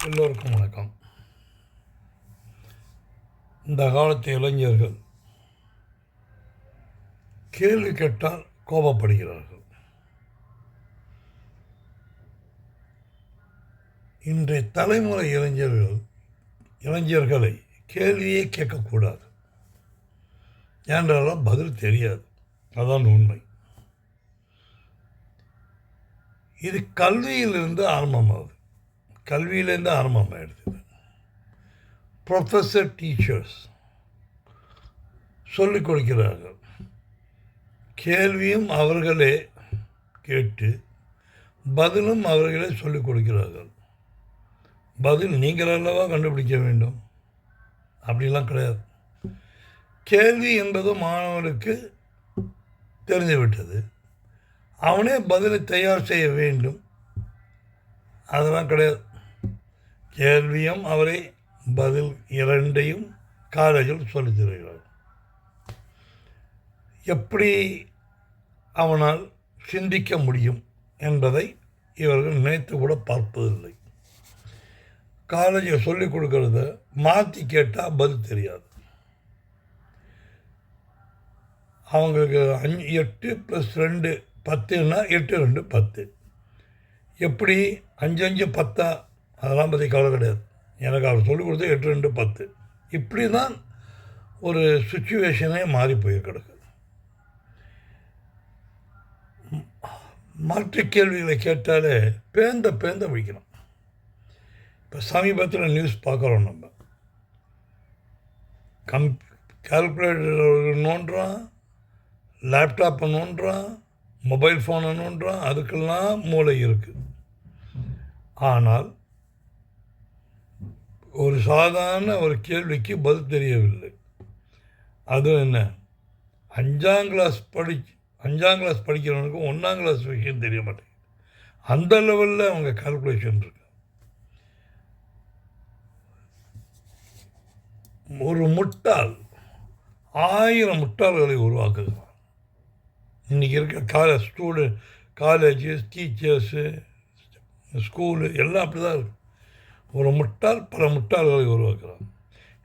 எல்லோருக்கும் வணக்கம். இந்த காலத்து இளைஞர்கள் கேள்வி கேட்டால் கோபப்படுகிறார்கள். இன்றைய தலைமுறை இளைஞர்களை கேள்வியே கேட்கக்கூடாது என்றாலும் பதில் தெரியாது. அதான் உண்மை. இது கல்வியிலிருந்து ஆரம்பமாகிடுது. ப்ரொஃபஸர் டீச்சர்ஸ் சொல்லிக் கொடுக்கிறார்கள். கேள்வியும் அவர்களே கேட்டு பதிலும் அவர்களே சொல்லிக் கொடுக்கிறார்கள். பதில் நீங்கள் அல்லவா கண்டுபிடிக்க வேண்டும். அப்படிலாம் கிடையாது. கேள்வி என்பது மாணவனுக்கு தெரிந்துவிட்டது. அவனே பதிலை தயார் செய்ய வேண்டும். அதெல்லாம் கிடையாது. கேள்வியும் அவரை பதில் இரண்டையும் காலேஜில் சொல்லித் தருகிறார். எப்படி அவனால் சிந்திக்க முடியும் என்பதை இவர்கள் நினைத்து கூட பார்ப்பதில்லை. காலேஜில் சொல்லிக் கொடுக்கறத மாற்றி கேட்டால் பதில் தெரியாது. அவங்களுக்கு 8 + 2 10ன்னா 8 2 10. எப்படி 5 5 10 அதெல்லாம் பற்றி கவலை கிடையாது. எனக்கு அவர் சொல்லிக் கொடுத்து 8 2 10. இப்படி தான் ஒரு சுச்சுவேஷனே மாறி போய் கிடக்கு. மாற்று கேள்விகளை கேட்டாலே பேந்த விழிக்கணும். இப்போ சமீபத்தில் நியூஸ் பார்க்குறோம். நம்ம கால்குலேட்டர் நோண்டுறான், லேப்டாப்பை நோண்டுறான், மொபைல் ஃபோனை நோண்டுறான். அதுக்கெல்லாம் மூளை இருக்குது. ஆனால் ஒரு சாதாரண ஒரு கேள்விக்கு பதில் தெரியவில்லை. அதுவும் என்ன, 5ஆம் கிளாஸ் படிக்கிறவனுக்கு 1ஆம் கிளாஸ் விஷயம் தெரிய மாட்டேங்குது. அந்த லெவலில் அவங்க கால்குலேஷன் இருக்கு. ஒரு முட்டாள் 1000 முட்டாள்களை உருவாக்குகிறான். இன்றைக்கி இருக்க காலேஜு, டீச்சர்ஸு, ஸ்கூலு எல்லாம் அப்படி தான் இருக்குது. ஒரு முட்டாள் பல முட்டாள்களை உருவாக்குறான்.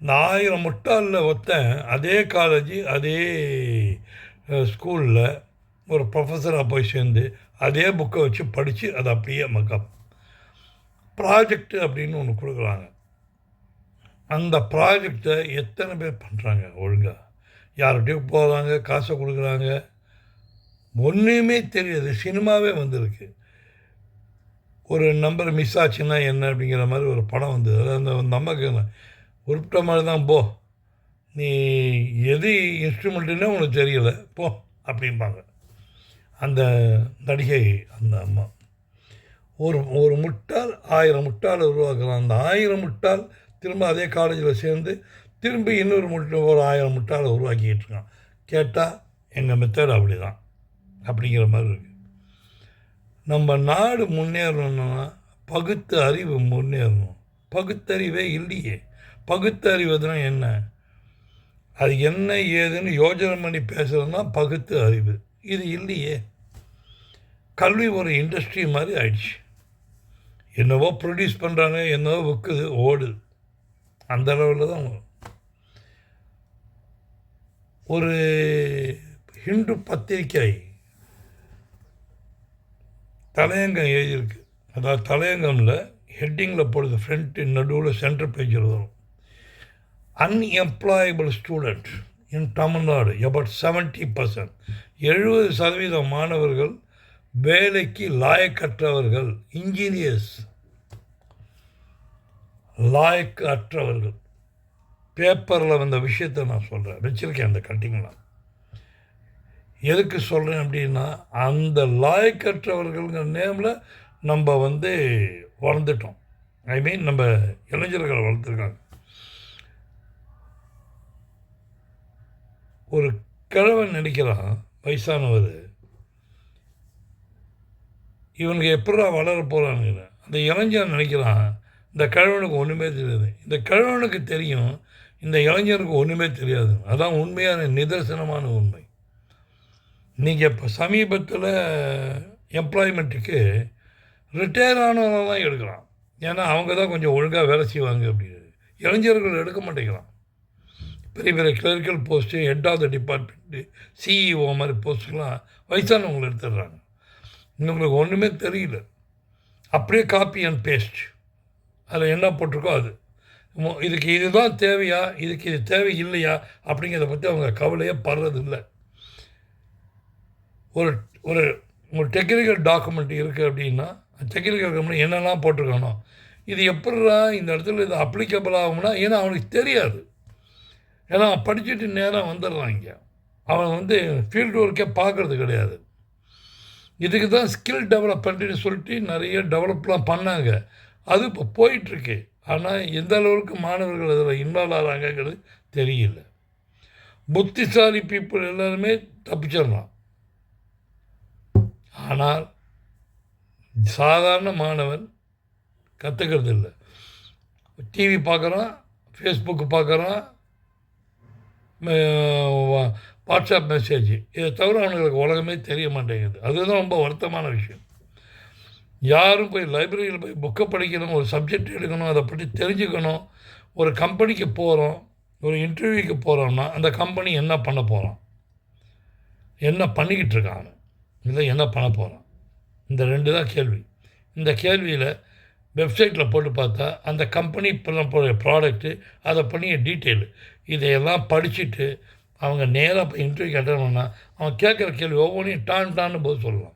இந்த 1000 முட்டாளில் ஒருத்தன் அதே காலேஜு அதே ஸ்கூலில் ஒரு ப்ரொஃபஸராக போய் சேர்ந்து அதே புக்கை வச்சு படித்து அதை அப்படியே மக்கப் ப்ராஜெக்டு அப்படின்னு ஒன்று கொடுக்குறாங்க. அந்த ப்ராஜெக்டை எத்தனை பேர் பண்ணுறாங்க ஒழுங்காக? யார்கிட்டையும் போகிறாங்க, காசை கொடுக்குறாங்க, ஒன்றுமே தெரியாது. சினிமாவே வந்திருக்கு. ஒரு நம்பர் மிஸ் ஆச்சுன்னா என்ன அப்படிங்கிற மாதிரி ஒரு படம் வந்தது. அந்த நமக்கு உருப்பிட்ட மாதிரி தான், போ நீ எது இன்ஸ்ட்ருமெண்ட்டுன்னே உனக்கு தெரியலை போ அப்படிம்பாங்க அந்த நடிகை, அந்த அம்மா. ஒரு முட்டாள் 1000 முட்டாளை உருவாக்குறான். அந்த 1000 முட்டாள் திரும்ப அதே காலேஜில் சேர்ந்து திரும்பி இன்னொரு ஒரு 1000 முட்டாளை உருவாக்கிக்கிட்டு இருக்கான். கேட்டால் எங்கள் மெத்தட் அப்படி தான் அப்படிங்கிற மாதிரி இருக்குது. நம்ம நாடு முன்னேறணும்னா பகுத்து அறிவு முன்னேறணும். பகுத்தறிவே இல்லையே. பகுத்தறிவதுனா என்ன? அது என்ன ஏதுன்னு யோஜனை பண்ணி பேசுகிறதுனா பகுத்து அறிவு. இது இல்லையே. கல்வி ஒரு இண்டஸ்ட்ரி மாதிரி ஆயிடுச்சு. என்னவோ ப்ரொடியூஸ் பண்ணுறாங்க, என்னவோ விற்குது, ஓடுது. அந்த அளவில் தான். ஒரு ஹிந்து பத்திரிக்கை தலையங்கம் எழுதியிருக்கு. அதாவது தலையங்கமில் ஹெட்டிங்கில் போடுது, ஃப்ரண்ட் நடுவில் சென்டர் பேஜில் வரும். Unemployable student in Tamil Nadu about 70%. 70% மாணவர்கள் வேலைக்கு லாயக்கற்றவர்கள், இன்ஜினியர்ஸ் லாயக்கு அற்றவர்கள். பேப்பரில் வந்த விஷயத்தை நான் சொல்கிறேன், வச்சுருக்கேன் அந்த கட்டிங்லாம். எதுக்கு சொல்கிறேன் அப்படின்னா, அந்த லாயக்கற்றவர்கள்ங்கிற நேமில் நம்ம வளர்ந்துட்டோம். நம்ம இளைஞர்களை வளர்த்துருக்காங்க. ஒரு கிழவன் நினைக்கிறான், வயசானவர், இவனுக்கு எப்படா வளர போகிறானுங்க. அந்த இளைஞன் நினைக்கிறான், இந்த கிழவனுக்கு ஒன்றுமே தெரியாது. இந்த கிழவனுக்கு தெரியும், இந்த இளைஞருக்கு ஒன்றுமே தெரியாது. அதான் உண்மையான நிதர்சனமான உண்மை. நீங்கள் இப்போ சமீபத்தில் எம்ப்ளாய்மெண்ட்டுக்கு ரிட்டையர் ஆனவங்களாம் எடுக்கிறான். ஏன்னா அவங்க தான் கொஞ்சம் ஒழுங்காக வேலை செய்வாங்க அப்படின்னு. இளைஞர்கள் எடுக்க மாட்டேங்கிறான். பெரிய பெரிய clerical post, head of the department, CEO மாதிரி போஸ்ட்டுக்கெலாம் வயசானவங்களை எடுத்துடுறாங்க. இவங்களுக்கு ஒன்றுமே தெரியல. அப்படியே காப்பி அண்ட் பேஸ்ட், அதில் என்ன போட்டிருக்கோ அது. இதுக்கு இதுதான் தேவையா, இதுக்கு இது தேவை இல்லையா அப்படிங்கிறத பற்றி அவங்க கவலையே படுறது இல்லை. ஒரு ஒரு ஒரு டெக்னிக்கல் டாக்குமெண்ட் இருக்குது அப்படின்னா, டெக்னிக்கல் டாக்குமெண்ட் என்னெல்லாம் போட்டிருக்கானோ, இது எப்படிடா இந்த இடத்துல இது அப்ளிகபிள் ஆகும்னா, ஏன்னா அவனுக்கு தெரியாது. ஏன்னா அவன் படிச்சுட்டு நேராக வந்துடுறான் இங்கே. அவன் ஃபீல்டு ஒர்க்கே பார்க்குறது கிடையாது. இதுக்கு தான் ஸ்கில் டெவலப்மெண்ட்டுன்னு சொல்லிட்டு நிறைய டெவலப்லாம் பண்ணாங்க. அது இப்போ போயிட்டுருக்கு. ஆனால் எந்த அளவுக்கு மாணவர்கள் அதில் இன்வால்வ் ஆகிறாங்கிறது தெரியல. புத்திசாலி பீப்புள் எல்லாருமே தப்பிச்சிடலாம். ஆனால் சாதாரண மாணவன் கற்றுக்கிறது இல்லை. டிவி பார்க்குறான், ஃபேஸ்புக்கு பார்க்குறான், வாட்ஸ்அப் மெசேஜ், இதை தவிர அவனுங்களுக்கு உலகமே தெரிய மாட்டேங்குது. அதுதான் ரொம்ப வருத்தமான விஷயம். யாரும் போய் லைப்ரரியில் போய் புக்கை படிக்கணும், ஒரு சப்ஜெக்ட் எடுக்கணும், அதை பற்றி தெரிஞ்சுக்கணும். ஒரு கம்பெனிக்கு போகிறோம், ஒரு இன்டர்வியூக்கு போகிறோம்னா அந்த கம்பெனி என்ன பண்ண போகிறான், என்ன பண்ணிக்கிட்டு இருக்கான், இல்லை என்ன பண்ண போகிறான், இந்த 2 தான் கேள்வி. இந்த கேள்வியில் வெப்சைட்டில் போட்டு பார்த்தா அந்த கம்பெனி பண்ண போகிற ப்ராடக்ட்டு, அதை பண்ணிய டீட்டெயிலு, இதையெல்லாம் படிச்சுட்டு அவங்க நேராக போய் இன்டர்வியூ அட்டெண்ட் பண்ணால் அவன் கேட்குற கேள்வி ஒவ்வொன்றையும் டான்னு போது சொல்லலாம்.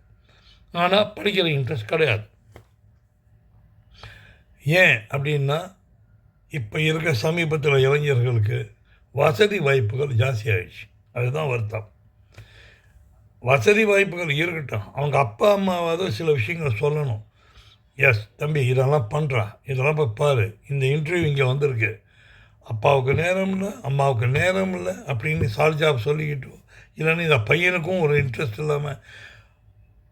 ஆனால் படிக்கிற இன்ட்ரெஸ்ட் கிடையாது. ஏன் அப்படின்னா, இப்போ இருக்க சமீபத்தில் இளைஞர்களுக்கு வசதி வாய்ப்புகள் ஜாஸ்தி ஆகிடுச்சு. அதுதான் வருத்தம். வசதி வாய்ப்புகள் இருக்கட்டும், அவங்க அப்பா அம்மாவாவது சில விஷயங்களை சொல்லணும். எஸ் தம்பி, இதெல்லாம் பண்ணுறா, இதெல்லாம் போய் பாரு, இந்த இன்டர்வியூ இங்கே வந்திருக்கு, அப்பாவுக்கு நேரம் இல்லை, அம்மாவுக்கு நேரம் இல்லை அப்படின்னு சால்ஜாப் சொல்லிக்கிட்டு, இல்லைன்னா இந்த பையனுக்கும் ஒரு இன்ட்ரெஸ்ட் இல்லாமல்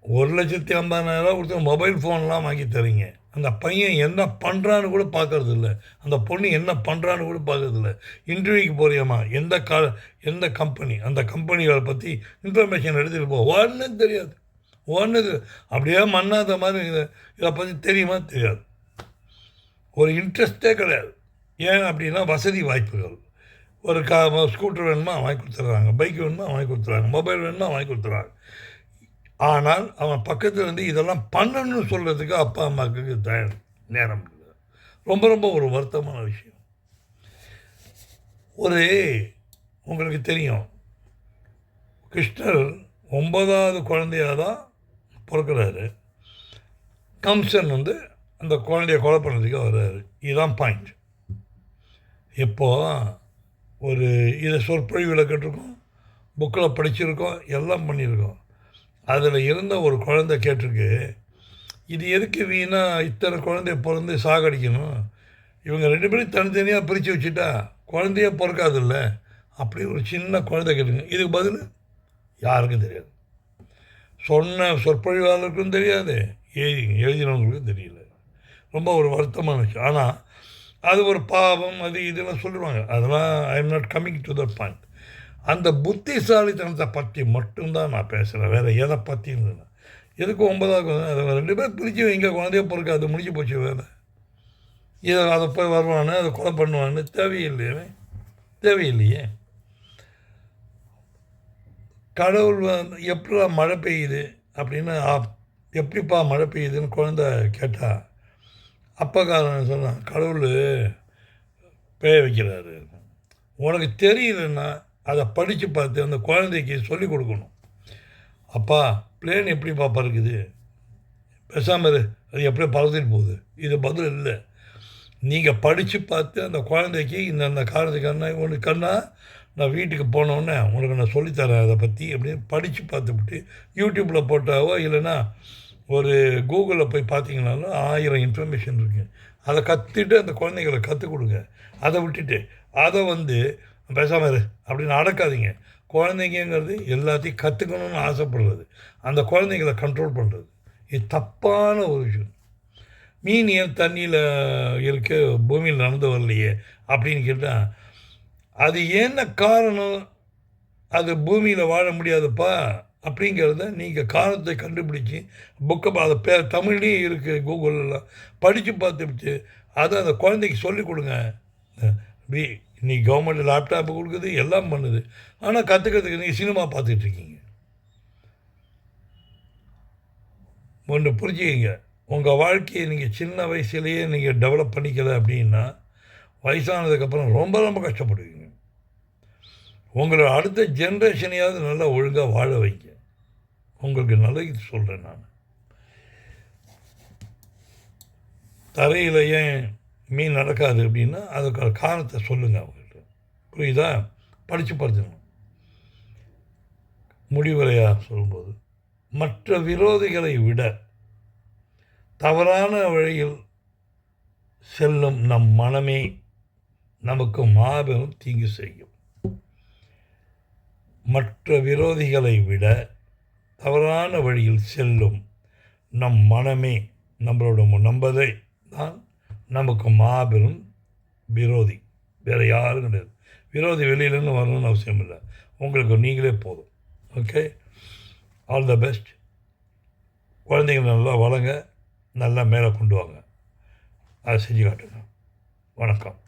1,50,000 கொடுத்து மொபைல் ஃபோன்லாம் வாங்கி தரீங்க. அந்த பையன் என்ன பண்ணுறான்னு கூட பார்க்கறது இல்லை, அந்த பொண்ணு என்ன பண்ணுறான்னு கூட பார்க்கறது இல்லை. இன்டர்வியூக்கு போறியாம்மா, எந்த கம்பெனி, அந்த கம்பெனிகளை பற்றி இன்ஃபர்மேஷன் எடுத்துகிட்டு போ, ஒன்றும் தெரியாது. அப்படியே மண்ணாத மாதிரி இதை பற்றி தெரியுமா, தெரியாது. ஒரு இன்ட்ரெஸ்டே கிடையாது. ஏன் அப்படின்னா வசதி வாய்ப்புகள். ஒரு ஸ்கூட்டர் வேணுமா வாங்கி கொடுத்துட்றாங்க, பைக் வேணுமா வாங்கி கொடுத்துட்றாங்க, மொபைல் வேணுமா வாங்கி கொடுத்துட்றாங்க. ஆனால் அவன் பக்கத்தில் இதெல்லாம் பண்ணணும்னு சொல்கிறதுக்கு அப்பா அம்மாவுக்கு நேரம் இல்லை. ரொம்ப ரொம்ப ஒரு வருத்தமான விஷயம். உங்களுக்கு தெரியும், கிருஷ்ணர் 9வது குழந்தையாக தான் பிறக்கிறாரு. கம்சன் அந்த குழந்தைய கொலை பண்ணுறதுக்கு வர்றாரு. இதுதான் பாயிண்ட். இப்போது இதை சொற்பொழிவில் கேட்டிருக்கோம், புக்கில் படிச்சிருக்கோம், எல்லாம் பண்ணியிருக்கோம். அதில் இருந்த ஒரு குழந்தை கேட்டிருக்கு, இது எதுக்கு வீணாக இத்தனை குழந்தைய பிறந்து சாகடிக்கணும், இவங்க 2 பேரும் தனித்தனியாக பிரித்து வச்சுட்டா குழந்தையே பிறக்காதில்ல அப்படி ஒரு சின்ன குழந்தை கேட்டுங்க. இதுக்கு பதில் யாருக்கும் தெரியாது. சொன்ன சொற்பொழிவாளருக்கும் தெரியாது, எழுதினவங்களுக்கும் தெரியல. ரொம்ப ஒரு வருத்தமான விஷயம். ஆனால் அது ஒரு பாவம், அது இதெல்லாம் சொல்லுவாங்க. அதெல்லாம் I am not coming to the point. அந்த புத்திசாலித்தனத்தை பற்றி மட்டும்தான் நான் பேசுகிறேன், வேறு எதை பற்றியும் இல்லை. எதுக்கு 9வது அதை 2 பேர் பிரித்து வைங்க, குழந்தைய பொறுக்க, அது முடிஞ்சு போச்சு வேலை. அதை போய் வருவானு, அதை கொலை பண்ணுவான்னு தேவையில்லையே. கடவுள் எப்படா மழை பெய்யுது அப்படின்னு, எப்படிப்பா மழை பெய்யுதுன்னு குழந்தை கேட்டால் அப்பக்காரன் சொன்னான், கடவுள் பெய்ய வைக்கிறாரு. உனக்கு தெரியலன்னா அதை படித்து பார்த்து அந்த குழந்தைக்கு சொல்லிக் கொடுக்கணும். அப்பா பிளேன் எப்படிப்பா பறக்குது, பேசாமல் அது எப்படியோ பறந்துட்டு போகுது. இது பதில் இல்லை. நீங்கள் படித்து பார்த்து அந்த குழந்தைக்கு இந்த காரணத்துக்கு உனக்கு கண்ணா நான் வீட்டுக்கு போனோடனே உனக்கு நான் சொல்லித்தரேன் அதை பற்றி அப்படின்னு படித்து பார்த்துவிட்டு யூடியூப்பில் போட்டாவோ இல்லைன்னா ஒரு கூகுளில் போய் பார்த்தீங்கன்னாலும் 1000 இன்ஃபர்மேஷன் இருக்குது. அதை கற்றுட்டு அந்த குழந்தைங்களை கற்றுக் கொடுங்க. அதை விட்டுட்டு அதை பேசாமல் இரு அப்படின்னு அடக்காதீங்க. குழந்தைங்கிறது எல்லாத்தையும் கற்றுக்கணும்னு ஆசைப்படுறது, அந்த குழந்தைங்களை கண்ட்ரோல் பண்ணுறது, இது தப்பான ஒரு விஷயம். மீன் ஏன் தண்ணியில் இருக்க பூமியில் நடந்து வரலையே அப்படின்னு கேட்டால், அது என்ன காரணம், அது பூமியில் வாழ முடியாதுப்பா, அப்படிங்கிறத நீங்கள் காரணத்தை கண்டுபிடிச்சி புக்கை அதை தமிழ்லேயும் இருக்குது கூகுளெலாம் படித்து பார்த்துட்டு அதை அந்த குழந்தைக்கு சொல்லிக் கொடுங்க. இன்னைக்கு கவர்மெண்ட் லேப்டாப்பு கொடுக்குது, எல்லாம் பண்ணுது. ஆனால் கற்றுக்கிறதுக்கு நீங்கள் சினிமா பார்த்துட்ருக்கீங்க. ஒன்று புரிஞ்சுக்கிங்க, உங்கள் வாழ்க்கையை நீங்கள் சின்ன வயசுலேயே நீங்கள் டெவலப் பண்ணிக்கலை அப்படின்னா வயசானதுக்கப்புறம் ரொம்ப ரொம்ப கஷ்டப்படுவீங்க. உங்களோட அடுத்த ஜென்ரேஷனையாவது நல்லா ஒழுங்காக வாழ வைங்க. உங்களுக்கு நல்லது சொல்கிறேன் நான். தரையில் ஏன் மீன் நடக்காது அப்படின்னா அதுக்கு காரணத்தை சொல்லுங்கள் அவங்கள்ட்ட. புரியுதா? படித்து பார்த்துக்கணும். முடிவுரையாக சொல்லும்போது, மற்ற விரோதிகளை விட தவறான வழியில் செல்லும் நம் மனமே நமக்கு மாபெரும் தீங்கு செய்யும். மற்ற விரோதிகளை விட தவறான வழியில் செல்லும் நம் மனமே நம்பதை தான் நமக்கு மாபெரும் விரோதி. வேறு யாரும் கிடையாது. விரோதி வெளியிலேருந்து வரணும்னு அவசியம் இல்லை. உங்களுக்கு நீங்களே போதும். Okay, all the best. குழந்தைங்க நல்லா வளங்க, நல்லா மேலே கொண்டு வாங்க. அதை செஞ்சு காட்டுங்க. வணக்கம்.